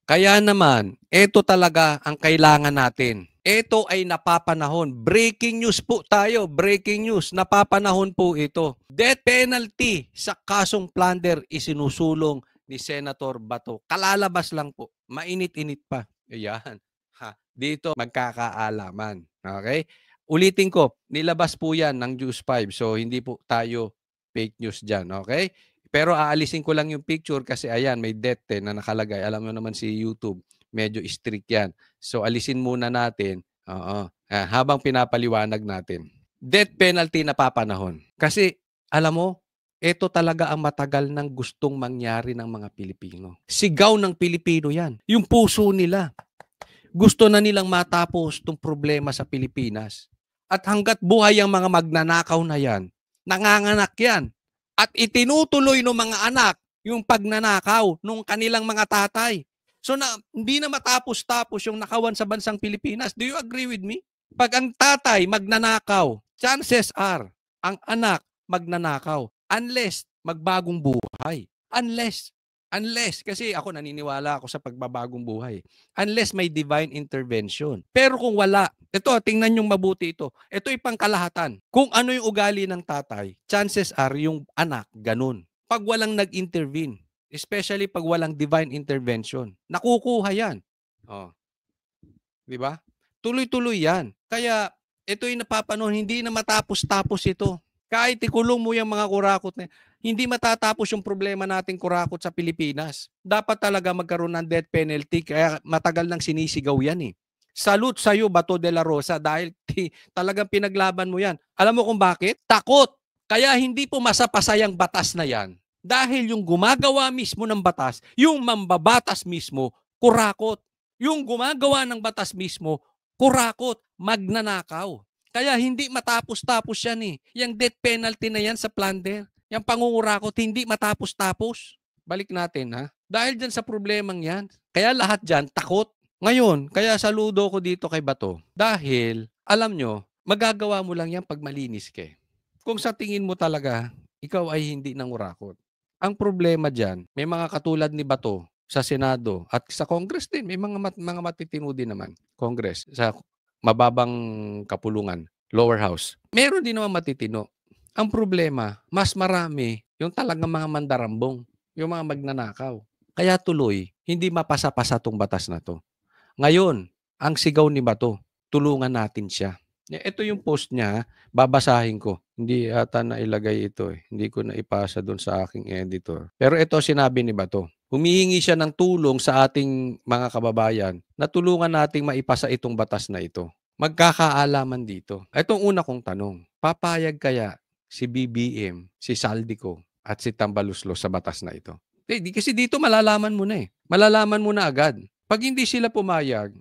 Kaya naman, ito talaga ang kailangan natin. Ito ay napapanahon. Breaking news po tayo. Breaking news. Napapanahon po ito. Death penalty sa kasong plunder isinusulong ni Senator Bato. Kalalabas lang po. Mainit-init pa. Ayan. Ha, dito magkakaalaman. Okay? Ulitin ko, nilabas po yan ng News 5. So, hindi po tayo fake news dyan. Okay? Pero aalisin ko lang yung picture kasi ayan, may death na nakalagay. Alam mo naman si YouTube, medyo strict yan. So, alisin muna natin. Oo. Habang pinapaliwanag natin. Death penalty na papanahon. Kasi, alam mo, ito talaga ang matagal nang gustong mangyari ng mga Pilipino. Sigaw ng Pilipino yan. Yung puso nila. Gusto na nilang matapos itong problema sa Pilipinas. At hanggat buhay ang mga magnanakaw na yan, nanganganak yan. At itinutuloy ng mga anak yung pagnanakaw ng kanilang mga tatay. So hindi na matapos-tapos yung nakawan sa bansang Pilipinas. Do you agree with me? Pag ang tatay magnanakaw, chances are ang anak magnanakaw unless magbagong buhay. Unless, kasi ako naniniwala ako sa pagbabagong buhay. Unless may divine intervention. Pero kung wala, ito, tingnan yung mabuti ito. Ito ay pangkalahatan. Kung ano yung ugali ng tatay, chances are yung anak, ganun. Pag walang nag-intervene, especially pag walang divine intervention, nakukuha yan. Oh. Di ba? Tuloy-tuloy yan. Kaya, ito yung napapanon, hindi na matapos-tapos ito. Kahit ikulong mo yung mga kurakot na hindi matatapos yung problema nating kurakot sa Pilipinas. Dapat talaga magkaroon ng death penalty kaya matagal nang sinisigaw yan eh. Salute sa'yo, Bato de la Rosa, dahil talagang pinaglaban mo yan. Alam mo kung bakit? Takot. Kaya hindi pumasa-pasay ang batas na yan. Dahil yung gumagawa mismo ng batas, yung mambabatas mismo, kurakot. Yung gumagawa ng batas mismo, kurakot, magnanakaw. Kaya hindi matapos-tapos yan eh. Yung death penalty na yan sa plunder, yung pangungurakot, hindi matapos-tapos. Balik natin ha. Dahil dyan sa problemang yan, kaya lahat dyan takot. Ngayon, kaya saludo ko dito kay Bato. Dahil, alam nyo, magagawa mo lang yan pag malinis ka. Kung sa tingin mo talaga, ikaw ay hindi nangurakot. Ang problema dyan, may mga katulad ni Bato sa Senado at sa Congress din, may mga matitino din naman. Congress, sa mababang kapulungan, lower house. Meron din naman matitino. Ang problema, mas marami yung talagang mga mandarambong, yung mga magnanakaw. Kaya tuloy, hindi mapasa-pasa tong batas na to. Ngayon, ang sigaw ni Bato, tulungan natin siya. Ito yung post niya, babasahin ko. Hindi ata nailagay ito eh. Hindi ko na ipasa doon sa aking editor. Pero ito sinabi ni Bato. Humihingi siya ng tulong sa ating mga kababayan na tulungan nating maipasa itong batas na ito. Magkakaalaman dito. Itong una kong tanong, papayag kaya si BBM, si Saldico at si Tambaluslos sa batas na ito? Kasi dito malalaman mo na eh. Malalaman mo na agad. Pag hindi sila pumayag,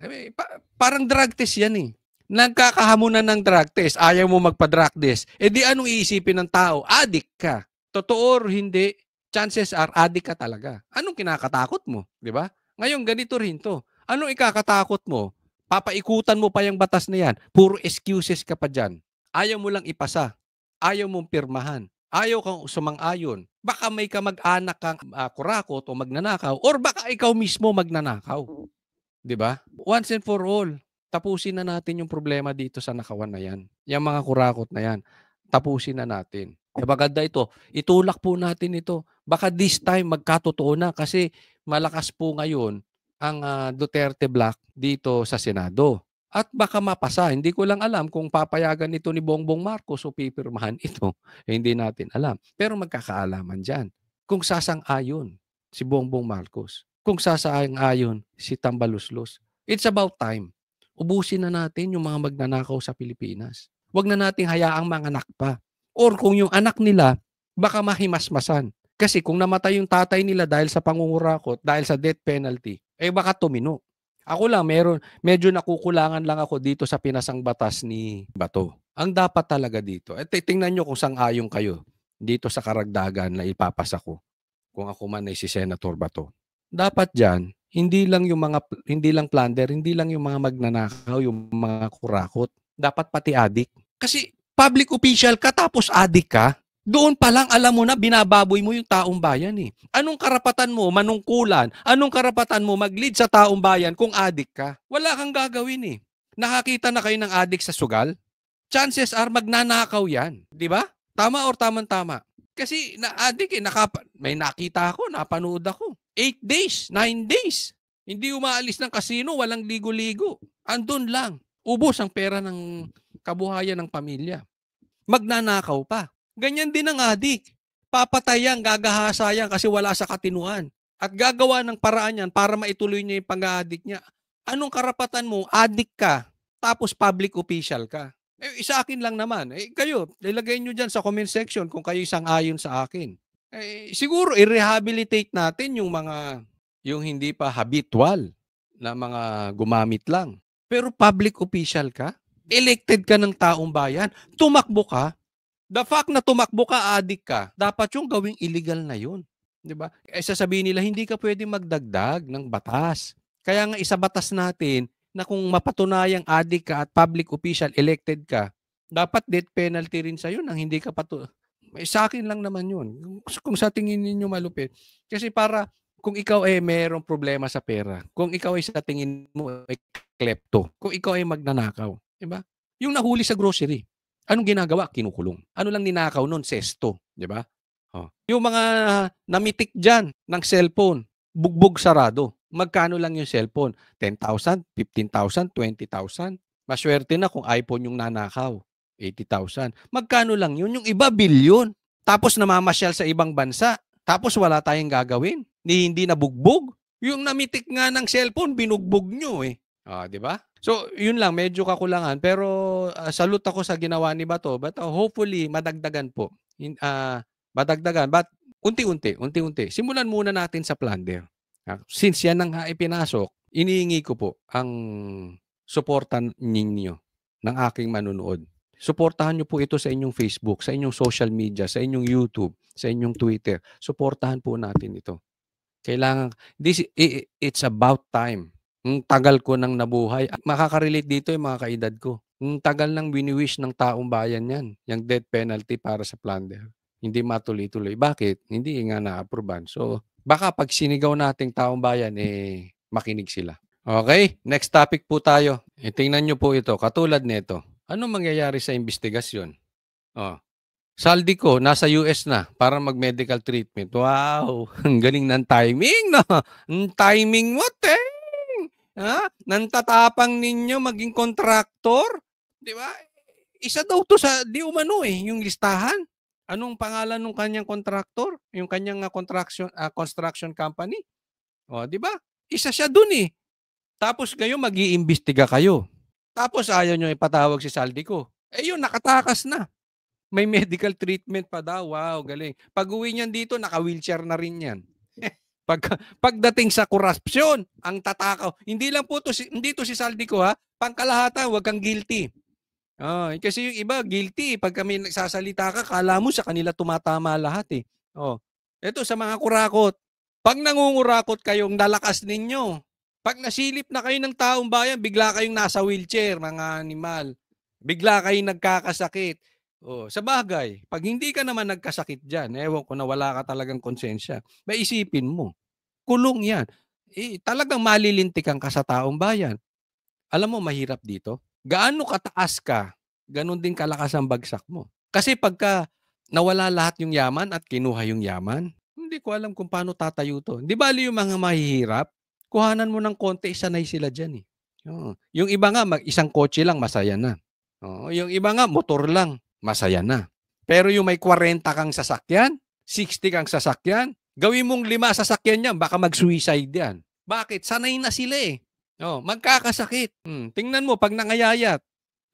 parang drug test yan eh. Nagkakahamunan ng drug test, ayaw mo magpa-drug test, di anong iisipin ng tao? Addict ka. Totoo or hindi, chances are addict ka talaga. Anong kinakatakot mo? Di ba? Ngayon, ganito rin to. Anong ikakatakot mo? Papaikutan mo pa yung batas na yan. Puro excuses ka pa dyan. Ayaw mo lang ipasa. Ayaw mong pirmahan. Ayaw kang sumang-ayon. Baka may kamag-anak kang kurakot o magnanakaw or baka ikaw mismo magnanakaw. Di ba? Once and for all, tapusin na natin yung problema dito sa nakawan na yan. Yung mga kurakot na yan. Tapusin na natin. Maganda ito. Itulak po natin ito. Baka this time magkatotoo na kasi malakas po ngayon ang Duterte Black dito sa Senado. At baka mapasa. Hindi ko lang alam kung papayagan ito ni Bongbong Marcos o pipirmahan ito. Hindi natin alam. Pero magkakaalaman dyan. Kung sasang-ayon si Bongbong Marcos. Kung sasang-ayon si Tambaluslos. It's about time. Ubusin na natin yung mga magnanakaw sa Pilipinas. Huwag na nating hayaang manganak pa. Or kung yung anak nila, baka mahimasmasan. Kasi kung namatay yung tatay nila dahil sa pangungurakot, dahil sa death penalty, baka tumino. Ako lang, medyo nakukulangan lang ako dito sa pinasang batas ni Bato. Ang dapat talaga dito, tingnan nyo kung sang-ayon kayo dito sa karagdagan na ipapasa ko. Kung ako man ay si Senator Bato. Dapat dyan, hindi lang plunder, hindi lang yung mga magnanakaw, yung mga kurakot. Dapat pati adik. Kasi public official ka tapos adik ka. Doon pa lang alam mo na binababoy mo yung taong bayan eh. Anong karapatan mo manungkulan? Anong karapatan mo mag-lead sa taong bayan kung adik ka? Wala kang gagawin eh. Nakakita na kayo ng adik sa sugal? Chances are magnanakaw yan. Di ba? Tama or tamang-tama? Kasi na-adik eh. May nakita ako, napanood ako. 8 days, 9 days. Hindi umaalis ng kasino, walang ligo-ligo. Andun lang. Ubos ang pera ng kabuhayan ng pamilya. Magnanakaw pa. Ganyan din ang adik. Papatayan, gagahasayan kasi wala sa katinuan. At gagawa ng paraan yan para maituloy niya yung pang-aadik niya. Anong karapatan mo? Adik ka, tapos public official ka. Sa akin lang naman. Kayo, ilagay nyo dyan sa comment section kung kayo sang-ayon sa akin. Siguro, i-rehabilitate natin yung hindi pa habitual na mga gumamit lang. Pero public official ka, elected ka ng taong bayan, tumakbo ka, the fact na tumakbo ka, adik ka, dapat yung gawing illegal na yun. Diba? Sasabihin nila, hindi ka pwede magdagdag ng batas. Kaya nga isa batas natin na kung mapatunayang adik ka at public official, elected ka, dapat death penalty rin sa'yo nang hindi ka sa akin lang naman yun. Kung sa tingin ninyo malupit. Kasi para kung ikaw ay mayroong problema sa pera, kung ikaw ay sa tingin mo ay klepto, kung ikaw ay magnanakaw, diba? Yung nahuli sa grocery, anong ginagawa? Kinukulong. Ano lang ninakaw nun? Sesto. Di ba? Yung mga namitik dyan ng cellphone, bugbog sarado. Magkano lang yung cellphone? 10,000, 15,000, 20,000. Maswerte na kung iPhone yung nanakaw. 80,000. Magkano lang yun? Yung iba, bilyon. Tapos namamasyal sa ibang bansa. Tapos wala tayong gagawin. Hindi nabugbog. Yung namitik nga ng cellphone, binugbog nyo eh. Di ba? So, yun lang, medyo kakulangan. Pero salute ako sa ginawa ni Bato. But hopefully, madagdagan po. Madagdagan. But unti-unti. Simulan muna natin sa plunder. Since yan ang ipinasok, iniingi ko po ang suporta ninyo ng aking manunood. Suportahan nyo po ito sa inyong Facebook, sa inyong social media, sa inyong YouTube, sa inyong Twitter. Suportahan po natin ito. Kailangan, it's about time. Ang tagal ko nang nabuhay. Makaka-relate dito yung mga kaedad ko. Ang tagal nang wini-wish ng taong bayan yan. Yung death penalty para sa plunder. Hindi matuloy-tuloy. Bakit? Hindi nga na-approvean. So, baka pag sinigaw nating taong bayan, makinig sila. Okay? Next topic po tayo. Tingnan nyo po ito. Katulad nito. Ano mangyayari sa investigasyon? Saldi ko, nasa US na para mag-medical treatment. Wow! Ang galing ng timing, no? Ang timing mo, nantatapang ninyo maging kontraktor? Di ba? Isa daw to sa di umano yung listahan. Anong pangalan ng kanyang kontraktor? Yung kanyang construction company? Di ba? Isa siya dun eh. Tapos kayo mag-iimbestiga kayo. Tapos ayaw nyo ipatawag si Saldico. Yun, nakatakas na. May medical treatment pa daw. Wow, galing. Pag-uwi niyan dito, naka-wheelchair na rin yan. Pagdating sa korupsyon, ang tatakaw. Hindi lang po hindi to si Saldico ha. Pangkalahatan, huwag kang guilty. Kasi yung iba, guilty. Pag kami nagsasalita ka, kala mo sa kanila tumatama lahat eh. Ito sa mga kurakot. Pag nangungurakot kayong dalakas ninyo, pag nasilip na kayo ng taong bayan, bigla kayong nasa wheelchair, mga animal. Bigla kayong nagkakasakit. Sa bagay, pag hindi ka naman nagkasakit dyan, ewan ko na wala ka talagang konsensya, maisipin mo, kulong yan. Talagang malilintikan ka sa taong bayan. Alam mo, mahirap dito. Gaano kataas ka, ganun din kalakas ang bagsak mo. Kasi pagka nawala lahat yung yaman at kinuha yung yaman, hindi ko alam kung paano tatayo to. Di bali yung mga mahihirap, kuhanan mo ng konti, sanay sila dyan eh. Yung iba nga, isang kotse lang, masaya na. Yung iba nga, motor lang, masaya na. Pero yung may 40 kang sasakyan, 60 kang sasakyan, gawin mong 5 sasakyan yan, baka mag-suicide yan. Bakit? Sanay na sila eh. Magkakasakit. Tingnan mo, pag nangayayat.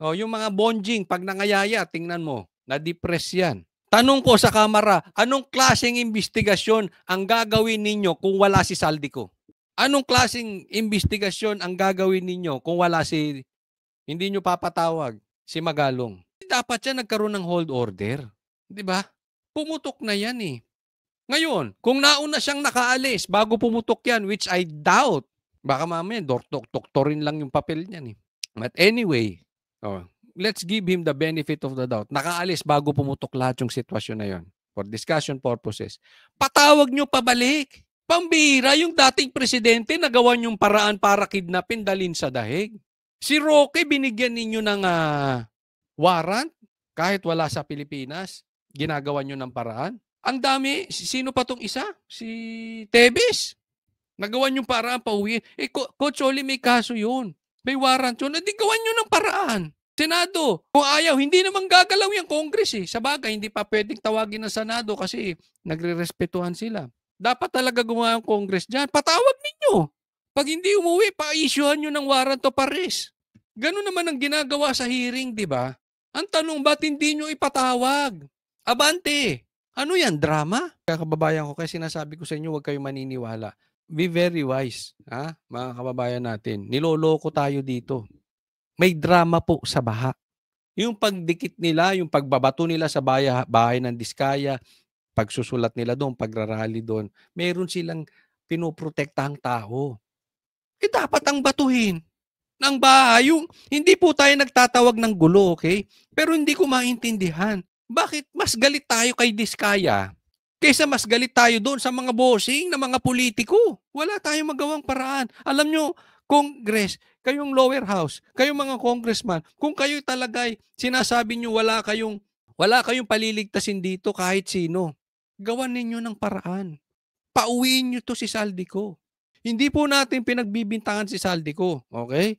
Yung mga bonjing, pag nangayayat, tingnan mo, na-depress yan. Tanong ko sa kamera, anong klaseng investigasyon ang gagawin ninyo kung wala si Saldico? Anong klaseng investigasyon ang gagawin ninyo kung wala hindi nyo papatawag, si Magalong? Dapat siya nagkaroon ng hold order. Di ba? Pumutok na yan eh. Ngayon, kung nauna siyang nakaalis bago pumutok yan, which I doubt, baka mamaya doktorin lang yung papel niyan eh. But anyway, let's give him the benefit of the doubt. Nakaalis bago pumutok lahat yung sitwasyon na yon for discussion purposes. Patawag nyo pabalik. Pambira, yung dating presidente nagawan yung paraan para kidnapin, dalin sa dahig. Si Roque, binigyan ninyo ng warrant kahit wala sa Pilipinas. Ginagawa nyo ng paraan. Ang dami, sino pa tong isa? Si Tebes. Nagawan yung paraan pauwi. Coach Oli, may kaso yun. May warrant yun. Hindi gawan nyo ng paraan. Senado, kung ayaw, hindi naman gagalaw yung Congress eh. Sa bagay, hindi pa pwedeng tawagin ng Senado kasi nagre-respetuhan sila. Dapat talaga gumawa ang Congress dyan. Patawag ninyo. Pag hindi umuwi, pa-issuehan nyo ng warrant of arrest. Ganun naman ang ginagawa sa hearing, di ba? Ang tanong, ba't hindi nyo ipatawag? Abante! Ano yan, drama? Kaya kababayan ko, kaya sinasabi ko sa inyo, huwag kayong maniniwala. Be very wise, ha? Mga kababayan natin. Niloloko tayo dito. May drama po sa baha. Yung pagdikit nila, yung pagbabato nila sa bahay ng Diskaya, pagsusulat nila doon, pagrarally doon, meron silang pinoprotektahang tao. Dapat ang batuhin ng bahay. Yung, hindi po tayo nagtatawag ng gulo, okay? Pero hindi ko maintindihan. Bakit mas galit tayo kay Diskaya kaysa mas galit tayo doon sa mga bossing na mga politiko? Wala tayong magawang paraan. Alam nyo, Congress, kayong lower house, kayong mga congressman, kung kayo talagay, sinasabi nyo wala kayong paliligtasin dito kahit sino. Gawan ninyo ng paraan. Pauwiin nyo to si Saldico. Hindi po natin pinagbibintangan si Saldico, okay?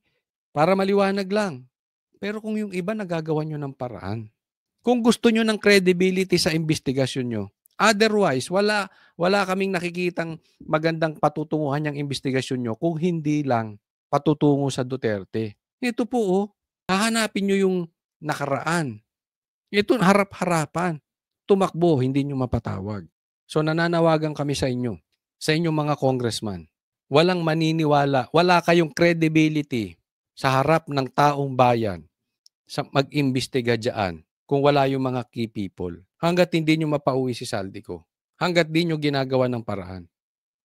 Para maliwanag lang. Pero kung yung iba nagagawa nyo ng paraan, kung gusto nyo ng credibility sa investigasyon nyo, otherwise, wala kaming nakikitang magandang patutunguhan yung investigasyon nyo kung hindi lang patutungo sa Duterte. Ito po, hahanapin nyo yung nakaraan. Ito, harap-harapan. Tumakbo, hindi nyo mapatawag. So nananawagan kami sa inyo, sa inyong mga congressman. Walang maniniwala, wala kayong credibility sa harap ng taong bayan sa mag-imbestiga dyan kung wala yung mga key people. Hanggat hindi nyo mapauwi si Saldico. Hanggat di nyo ginagawa ng paraan.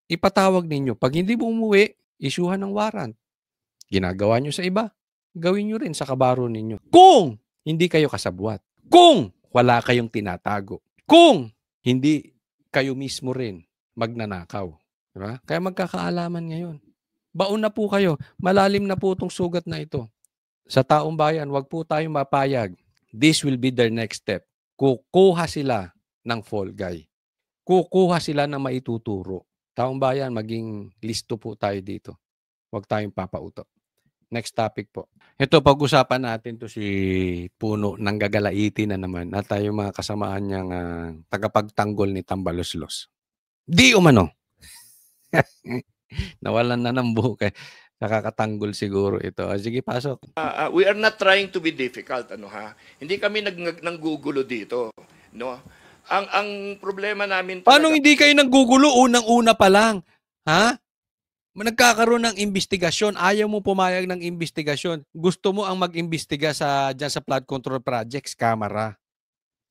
Ipatawag ninyo. Pag hindi mo umuwi, isyuhan ng warrant. Ginagawa nyo sa iba. Gawin nyo rin sa kabaro ninyo. Kung hindi kayo kasabwat. Kung wala kayong tinatago. Kung hindi kayo mismo rin magnanakaw. Diba? Kaya magkakaalaman ngayon. Baon na po kayo. Malalim na po itong sugat na ito. Sa taong bayan, wag po tayong mapayag. This will be their next step. Kukuha sila ng fall guy. Kukuha sila ng maituturo. Taong bayan, maging listo po tayo dito. Huwag tayong papauto. Next topic po. Ito, pag-usapan natin to si Puno ng Gagalaiti na naman at tayo mga kasamaan niyang tagapagtanggol ni Tambaloslos. Di umano. Nawalan na ng buhok eh. Nakakatanggol siguro ito. Sige, pasok. We are not trying to be difficult, Hindi kami nanggugulo dito, no? Ang problema namin talaga. Paano hindi kayo nanggugulo unang-una pa lang? Ha? Nagkakaroon ng investigasyon, ayaw mo pumayag ng investigasyon. Gusto mo ang mag-imbestiga diyan sa flood control projects, Kamara.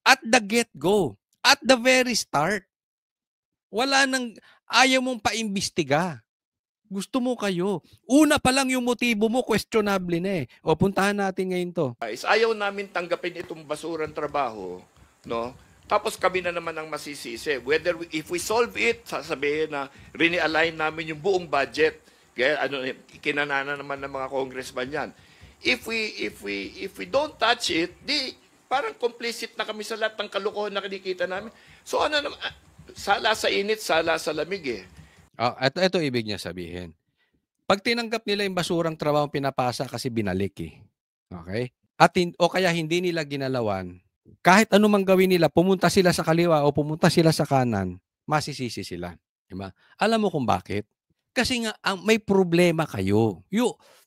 At the get-go, at the very start, ayaw mong paimbestiga. Gusto mo kayo. Una pa lang yung motibo mo, questionable na eh. O, puntahan natin ngayon to. Ayaw namin tanggapin itong basurang trabaho, no? Tapos kami na naman ang masisisi. If we solve it, sasabihin na re-align namin yung buong budget. Kaya kinanana naman ng mga congressman yan. If we don't touch it, parang complicit na kami sa lahat ng kalokohan na kinikita namin. So ano naman, sala sa init, sala sa lamig eh. Ito ibig niya sabihin. Pag tinanggap nila yung basurang trabaho pinapasa kasi binalik eh. Okay? O kaya hindi nila ginalawan, kahit anumang gawin nila, pumunta sila sa kaliwa o pumunta sila sa kanan, masisisi sila. Diba? Alam mo kung bakit? Kasi nga, may problema kayo.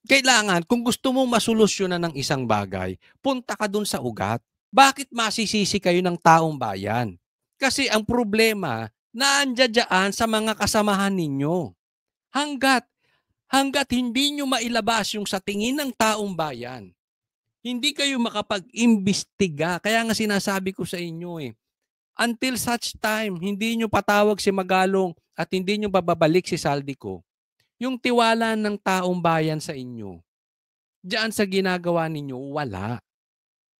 Kailangan, kung gusto mo masolusyonan ng isang bagay, punta ka dun sa ugat. Bakit masisisi kayo ng taong bayan? Kasi ang problema, naandyan sa mga kasamahan ninyo. Hanggat hindi nyo mailabas yung sa tingin ng taong bayan, hindi kayo makapag-imbestiga. Kaya nga sinasabi ko sa inyo until such time, hindi nyo patawag si Magalong at hindi nyo bababalik si Saldico, yung tiwala ng taong bayan sa inyo, diyan sa ginagawa ninyo, wala.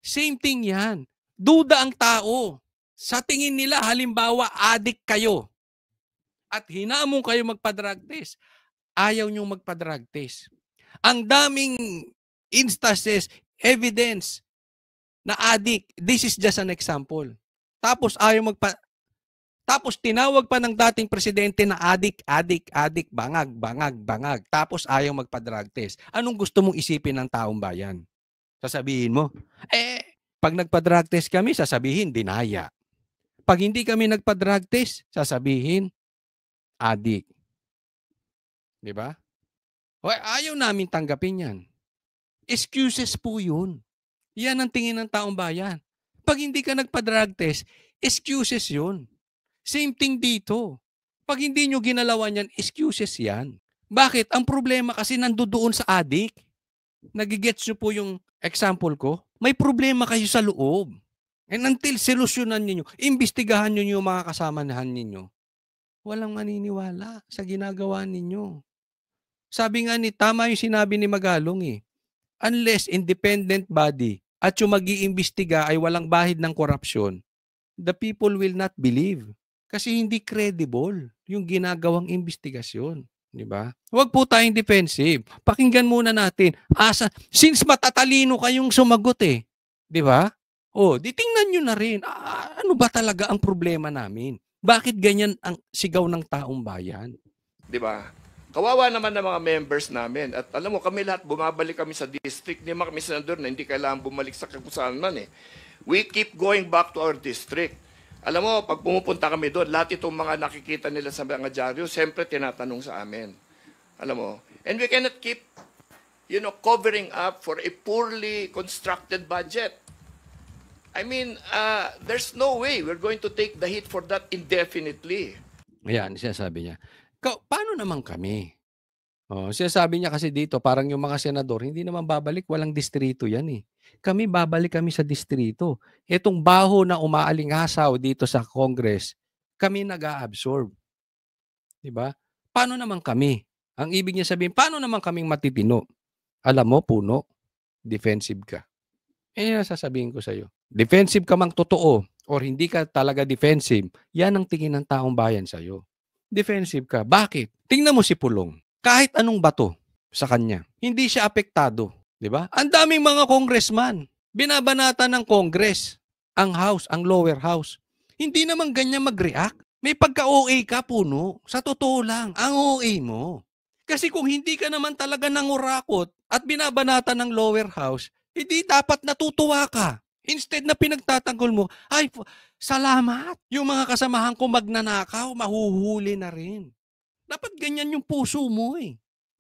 Same thing yan. Duda ang tao. Sa tingin nila, halimbawa, adik kayo at hinamon kayo magpa-drug test. Ayaw nyo magpa-drug test. Ang daming instances, evidence na adik. This is just an example. Tapos tapos tinawag pa ng dating presidente na adik, bangag. Tapos ayaw magpa-drug test. Anong gusto mong isipin ng taong bayan? Sasabihin mo, pag nagpa-drug test kami, sasabihin, dinaya. Pag hindi kami nagpa-drug test, sasabihin, adik. Di ba? Ayaw namin tanggapin yan. Excuses po yun. Yan ang tingin ng taong bayan. Pag hindi ka nagpa-drug test, excuses yun. Same thing dito. Pag hindi nyo ginalawan yan, excuses yan. Bakit? Ang problema kasi nandoon sa adik. Nagigets nyo po yung example ko? May problema kayo sa loob. And until solusyonan ninyo, imbestigahan nyo yung mga kasamahan ninyo, walang maniniwala sa ginagawa ninyo. Sabi nga tama yung sinabi ni Magalong unless independent body at yung mag-iimbestiga ay walang bahid ng korupsyon, the people will not believe. Kasi hindi credible yung ginagawang investigasyon. Di ba? Huwag po tayong defensive. Pakinggan muna natin. Since matatalino kayong sumagot di ba? Di tingnan nyo na rin. Ano ba talaga ang problema namin? Bakit ganyan ang sigaw ng taong bayan? Di ba? Kawawa naman ng mga members namin. At alam mo, kami lahat bumabalik kami sa district. Hindi kami senador na hindi kailangan bumalik sa kung man We keep going back to our district. Alam mo, pag pumupunta kami doon, lahat itong mga nakikita nila sa mga dyaryo, siyempre tinatanong sa amin. Alam mo, and we cannot keep, covering up for a poorly constructed budget. I mean, there's no way we're going to take the hit for that indefinitely. Ayan, sinasabi niya. Paano naman kami? Sinasabi niya kasi dito, parang yung mga senador, hindi naman babalik, walang distrito yan Kami, babalik kami sa distrito. Itong baho na umaalingasaw dito sa Congress, kami nag-a-absorb. Diba? Paano naman kami? Ang ibig niya sabihin, paano naman kaming matitino? Alam mo, puno, defensive ka. Yan ang sasabihin ko sa'yo. Defensive ka mang totoo or hindi ka talaga defensive, yan ang tingin ng taong bayan sa'yo. Defensive ka. Bakit? Tingnan mo si Pulong. Kahit anong bato sa kanya, hindi siya apektado. Diba? Ang daming mga congressman. Binabanatan ng Congress. Ang House, ang lower house. Hindi naman ganyan mag-react. May pagka-OA ka, Puno. Sa totoo lang, ang OA mo. Kasi kung hindi ka naman talaga nangurakot at binabanatan ng lower house, hindi dapat natutuwa ka. Instead na pinagtatanggol mo, ay, salamat. Yung mga kasamahan ko magnanakaw, mahuhuli na rin. Dapat ganyan yung puso mo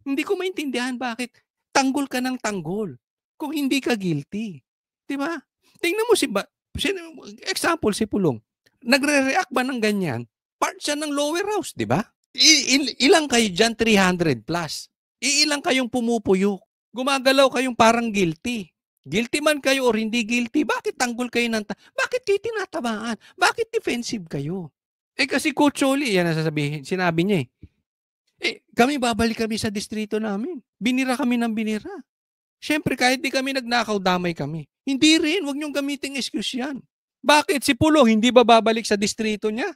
Hindi ko maintindihan bakit tanggol ka ng tanggol kung hindi ka guilty. Diba? Tingnan mo example si Pulong. Nagre-react ba ng ganyan? Part siya ng lower house, diba? Ilang kayo dyan? 300 plus. Ilang kayong pumupuyok. Gumagalaw kayong parang guilty. Guilty man kayo or hindi guilty, bakit tanggol kayo bakit kayo tinatamaan? Bakit defensive kayo? Kasi Coach Oli, yan ang sasabihin. Sinabi niya kami babalik kami sa distrito namin. Binira kami ng binira. Siyempre, kahit di kami nagnakaw, damay kami. Hindi rin, huwag niyong gamiting excuse yan. Bakit? Si Pulong, hindi ba babalik sa distrito niya?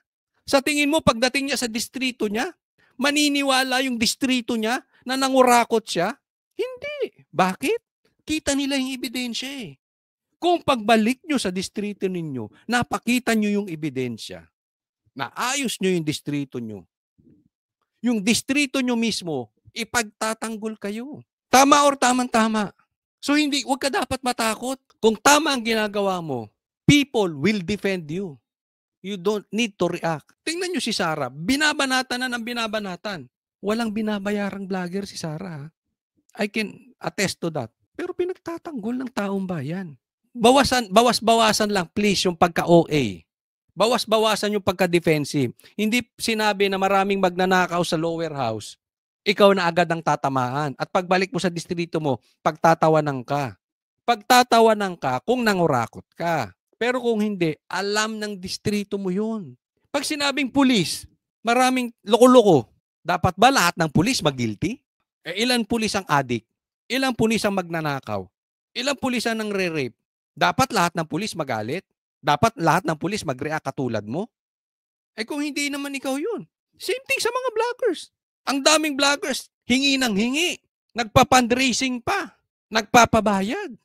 Sa tingin mo, pagdating niya sa distrito niya, maniniwala yung distrito niya na nangurakot siya? Hindi. Bakit? Kita nila yung ebidensya Kung pagbalik nyo sa distrito ninyo, napakita nyo yung ebidensya, naayos nyo yung distrito nyo, yung distrito nyo mismo, ipagtatanggol kayo. Tama or tamang-tama. So huwag ka dapat matakot. Kung tama ang ginagawa mo, people will defend you. You don't need to react. Tingnan nyo si Sarah, binabanatan na ng binabanatan. Walang binabayarang vlogger si Sarah. I can attest to that. Pero pinagtatanggol ng taong bayan. Bawas-bawasan lang please yung pagka-OA. Bawas-bawasan yung pagka-defensive. Hindi sinabi na maraming magnanakaw sa lower house, ikaw na agad ang tatamaan. At pagbalik mo sa distrito mo, pagtatawanan ka. Pagtatawanan ka kung nangurakot ka. Pero kung hindi, alam ng distrito mo yun. Pag sinabing pulis, maraming loko-loko, dapat ba lahat ng pulis mag-guilty? Ilan pulis ang adik? Ilang pulis ang magnanakaw? Ilang pulis ang nangre-rape? Dapat lahat ng pulis magalit? Dapat lahat ng pulis mag-react katulad mo? Eh kung hindi naman ikaw yun. Same thing sa mga vloggers. Ang daming vloggers, hingi ng hingi. Nagpa-fundraising pa. Nagpapabayad.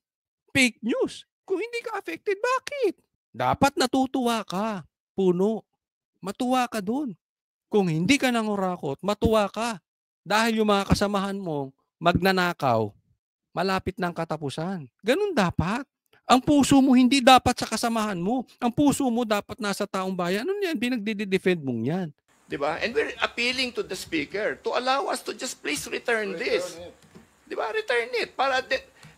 Fake news. Kung hindi ka affected, bakit? Dapat natutuwa ka. Puno. Matuwa ka dun. Kung hindi ka nangurakot, matuwa ka. Dahil yung mga kasamahan mo, magnanakaw, malapit ng katapusan. Ganun dapat. Ang puso mo hindi dapat sa kasamahan mo. Ang puso mo dapat nasa taong bayan. Ano yan? Pinagdidefend mong yan. Diba? And we're appealing to the speaker to allow us to just please return this. Diba? Return it. Para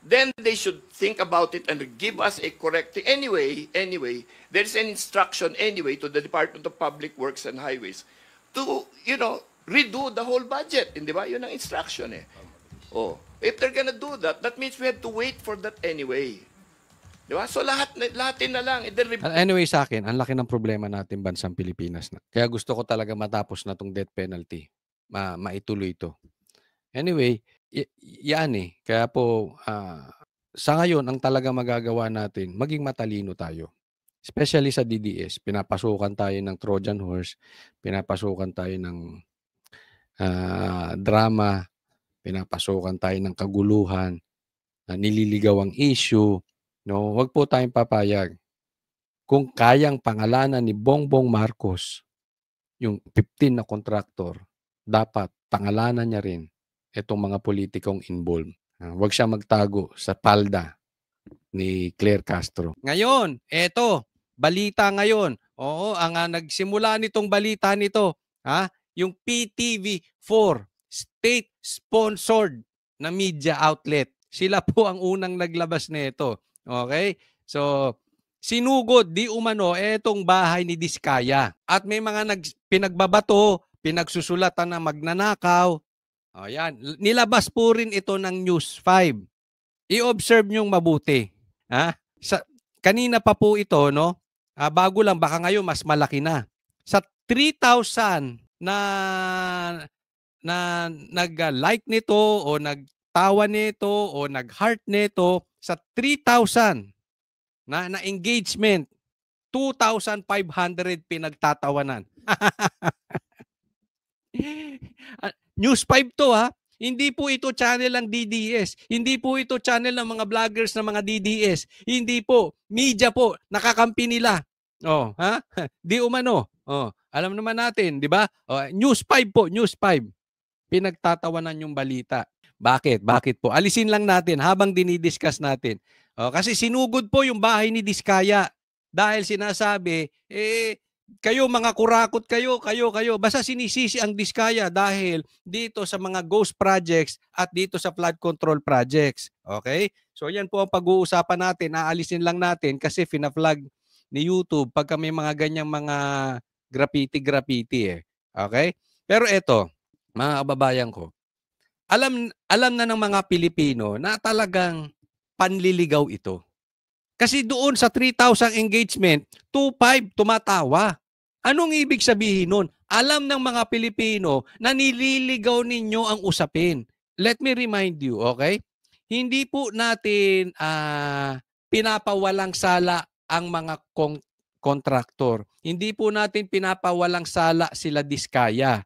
then they should think about it and give us a correct thing. Anyway, there's an instruction anyway to the Department of Public Works and Highways to, redo the whole budget. Hindi ba? Yun ang instruction eh. Oh. If they're gonna do that, that means we have to wait for that anyway. Di ba? So lahatin na lang. Anyway, sa akin, ang laki ng problema natin bansang Pilipinas na. Kaya gusto ko talaga matapos na tong death penalty. Maituloy ito. Anyway, yan eh. Kaya po, sa ngayon, ang talaga magagawa natin, maging matalino tayo. Especially sa DDS, pinapasukan tayo ng Trojan horse, pinapasukan tayo ng drama, pinapasukan tayo ng kaguluhan, nililigaw ang issue. No, wag po tayong papayag. Kung kayang pangalanan ni Bongbong Marcos yung 15 na kontraktor, dapat pangalanan niya rin itong mga politikong involved. Wag siya magtago sa palda ni Claire Castro. Ngayon, eto, balita ngayon. Oo, ang nagsimula nitong balita nito, yung PTV4, state-sponsored na media outlet. Sila po ang unang naglabas nito. Okay? So, sinugod di umano etong bahay ni Diskaya. At may mga pinagbabato, pinagsusulatan na magnanakaw. O yan. Nilabas po rin ito ng News 5. I-observe nyong mabuti. Kanina pa po ito, no? Bago lang, baka ngayon mas malaki na. Sa 3,000 na nag-like nito o nagtawa nito o nag-heart nito, sa 3,000 na engagement, 2,500 pinagtatawanan. News 5 to Hindi po ito channel ng DDS. Hindi po ito channel ng mga vloggers ng mga DDS. Hindi po. Media po. Nakakampi nila. Di umano. Alam naman natin, di ba? News 5 po. News 5. Pinagtatawanan yung balita. Bakit? Bakit po? Alisin lang natin habang dinidiscuss natin. Kasi sinugod po yung bahay ni Diskaya. Dahil sinasabi, kayo mga kurakot kayo. Basta sinisisi ang Diskaya dahil dito sa mga ghost projects at dito sa flood control projects. Okay? So yan po ang pag-uusapan natin. Aalisin lang natin kasi fina-flag ni YouTube pagka may mga ganyang mga graffiti Okay? Pero eto, mga kababayan ko, alam na ng mga Pilipino na talagang panliligaw ito. Kasi doon sa 3,000 engagement, 2,500 tumatawa. Anong ibig sabihin nun? Alam ng mga Pilipino na nililigaw ninyo ang usapin. Let me remind you, okay? Hindi po natin pinapawalang sala ang mga kontraktor. Hindi po natin pinapawalang sala sila Diskaya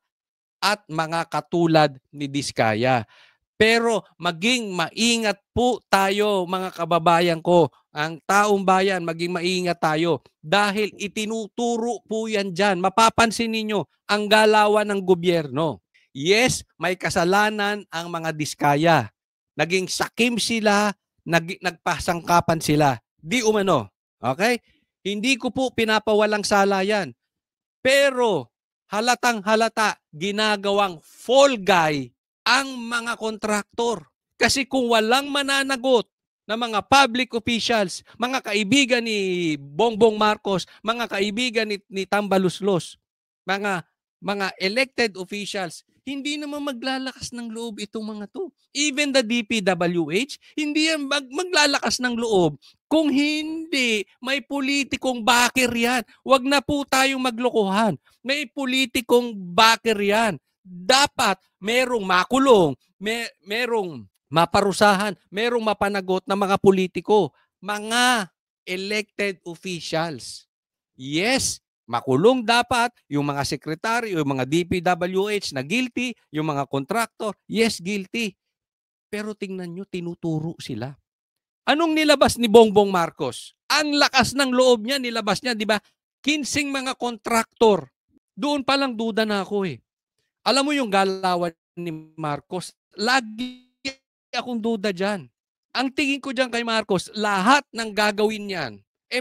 at mga katulad ni Diskaya. Pero maging maingat po tayo mga kababayan ko. Ang taong bayan, maging maingat tayo. Dahil itinuturo po yan dyan. Mapapansin ninyo ang galawan ng gobyerno. Yes, may kasalanan ang mga Diskaya. Naging sakim sila, nagpasangkapan sila. Di umano. Okay? Hindi ko po pinapawalang sala yan. Pero halatang halata, ginagawang fall guy ang mga kontraktor. Kasi kung walang mananagot na mga public officials, mga kaibigan ni Bongbong Marcos, mga kaibigan ni Tambaluslos, mga elected officials, hindi naman maglalakas ng loob itong mga to. Even the DPWH, hindi yan maglalakas ng loob kung hindi may politikong backer yan. Huwag na po tayong maglokohan. May politikong backer yan. Dapat merong makulong, merong maparusahan, merong mapanagot na mga politiko. mga elected officials. Yes, makulong dapat yung mga sekretaryo, yung mga DPWH na guilty, yung mga contractor, yes, guilty. Pero tingnan nyo, tinuturo sila. Anong nilabas ni Bongbong Marcos? Ang lakas ng loob niya, nilabas niya, di ba? 15 mga kontraktor. Doon pa lang duda na ako eh. Alam mo yung galawan ni Marcos, lagi akong duda dyan. Ang tingin ko dyan kay Marcos, lahat ng gagawin niyan,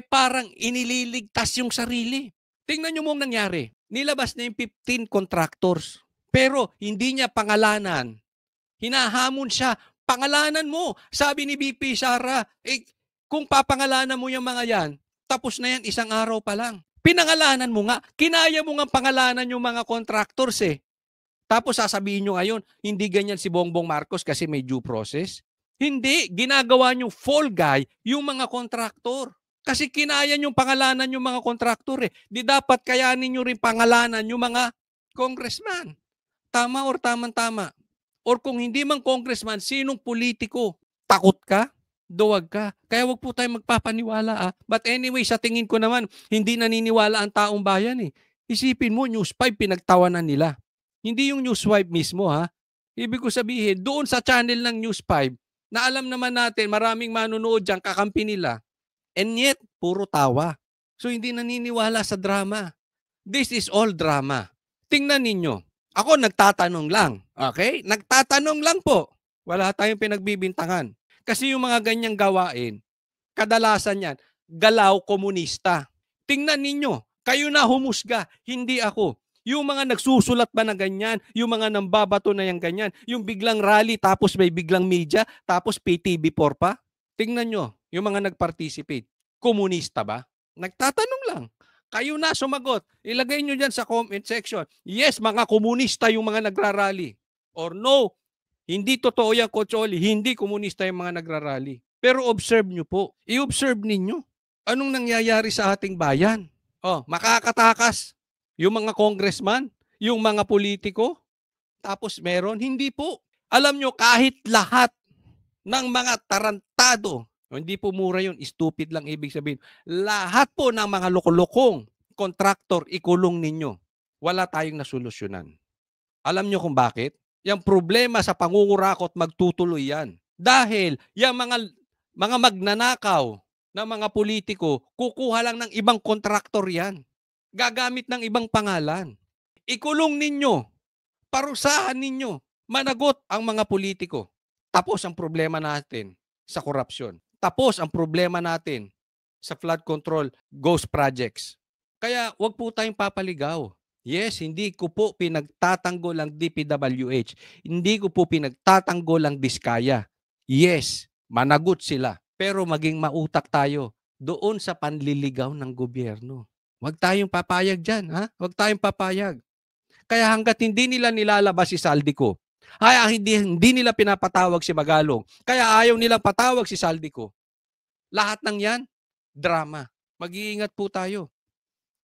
parang inililigtas yung sarili. Tingnan nyo mong nangyari. Nilabas na yung 15 contractors. Pero hindi niya pangalanan. Hinahamon siya. Pangalanan mo. Sabi ni BP Sara, kung papangalanan mo yung mga yan, tapos na yan isang araw pa lang. Pinangalanan mo nga. Kinaya mo nga pangalanan yung mga contractors eh. Tapos sasabihin nyo ngayon, hindi ganyan si Bongbong Marcos kasi may due process. Hindi. Ginagawa nyo fall guy yung mga contractor. Kasi kinaya nyo pangalanan yung mga contractor eh. Di dapat kayanin nyo rin pangalanan yung mga congressman. Tama or tamang-tama. Or kung hindi man congressman, sinong politiko? Takot ka? Duwag ka? Kaya wag po tayo magpapaniwala. But anyway, sa tingin ko naman, hindi naniniwala ang taong bayan eh. Isipin mo, News 5 pinagtawanan nila. Hindi yung News 5 mismo ha. Ibig ko sabihin, doon sa channel ng News 5, na alam naman natin, maraming manunood dyan, kakampi nila. And yet, puro tawa. So hindi naniniwala sa drama. This is all drama. Tingnan ninyo. Ako nagtatanong lang. Okay? Nagtatanong lang po. Wala tayong pinagbibintangan. Kasi yung mga ganyang gawain, kadalasan yan, galaw komunista. Tingnan ninyo. Kayo na humusga, hindi ako. Yung mga nagsusulat ba na ganyan, yung mga nambabato na yung ganyan, yung biglang rally tapos may biglang media, tapos PTV4 pa. Tingnan nyo, yung mga nag-participate. Komunista ba? Nagtatanong lang. Kayo na sumagot. Ilagay nyo dyan sa comment section. Yes, mga komunista yung mga nagrarally. Or no, hindi totoo yan, Coach Oli. Hindi komunista yung mga nagrarally. Pero observe nyo po. I-observe ninyo. Anong nangyayari sa ating bayan? Makakatakas. Yung mga congressman, yung mga politiko. Tapos meron, hindi po. Alam nyo, kahit lahat ng mga tarantado, hindi po mura yun, stupid lang ibig sabihin. Lahat po ng mga lokolokong kontraktor, ikulong ninyo. Wala tayong nasolusyonan. Alam nyo kung bakit? Yung problema sa pangungurakot, magtutuloy yan. Dahil yung mga magnanakaw na mga politiko, kukuha lang ng ibang kontraktor yan. Gagamit ng ibang pangalan. Ikulong ninyo. Parusahan ninyo. Managot ang mga politiko. Tapos ang problema natin sa korupsyon. Tapos ang problema natin sa flood control, ghost projects. Kaya wag po tayong papaligaw. Yes, hindi ko po pinagtatanggol ang DPWH. Hindi ko po pinagtatanggol ang Diskaya. Yes, managot sila. Pero maging mautak tayo doon sa panliligaw ng gobyerno. Wag tayong papayag dyan. Wag tayong papayag. Kaya hanggat hindi nila nilalabas si Saldico, kaya hindi nila pinapatawag si Magalong. Kaya ayaw nilang patawag si Saldico. Lahat ng yan, drama. Mag-iingat po tayo.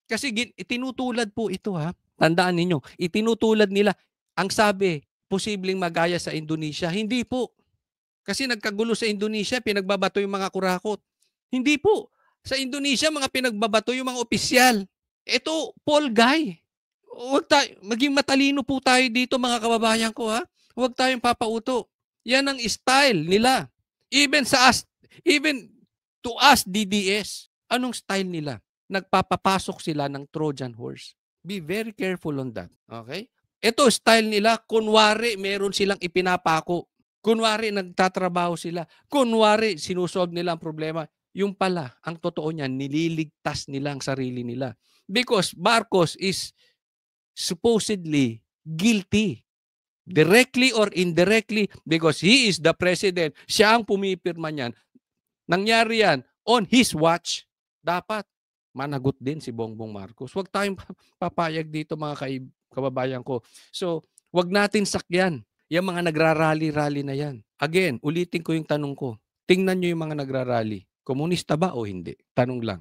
Kasi itinutulad po ito Tandaan ninyo, itinutulad nila. Ang sabi, posibleng magaya sa Indonesia. Hindi po. Kasi nagkagulo sa Indonesia, pinagbabato yung mga kurakot. Hindi po. Sa Indonesia, mga pinagbabato yung mga opisyal. Ito, Paul Guy. Maging matalino po tayo dito mga kababayan ko Huwag tayong papauto. Yan ang style nila. Even to us DDS, anong style nila? Nagpapapasok sila ng Trojan horse. Be very careful on that. Okay? Ito style nila, kunwari meron silang ipinapako. Kunwari nagtatrabaho sila. Kunwari sinusolve nila ang problema. Yung pala, ang totoo niyan, nililigtas nila ang sarili nila. Because Marcos is supposedly guilty. Directly or indirectly, because he is the president, siya ang pumipirma niyan. Nangyari yan on his watch. Dapat managot din si Bongbong Marcos. Huwag tayong papayag dito mga kababayan ko. So, huwag natin sakyan yung mga nagrarally-rally na yan. Again, ulitin ko yung tanong ko. Tingnan nyo yung mga nagrarally. Komunista ba o hindi? Tanong lang.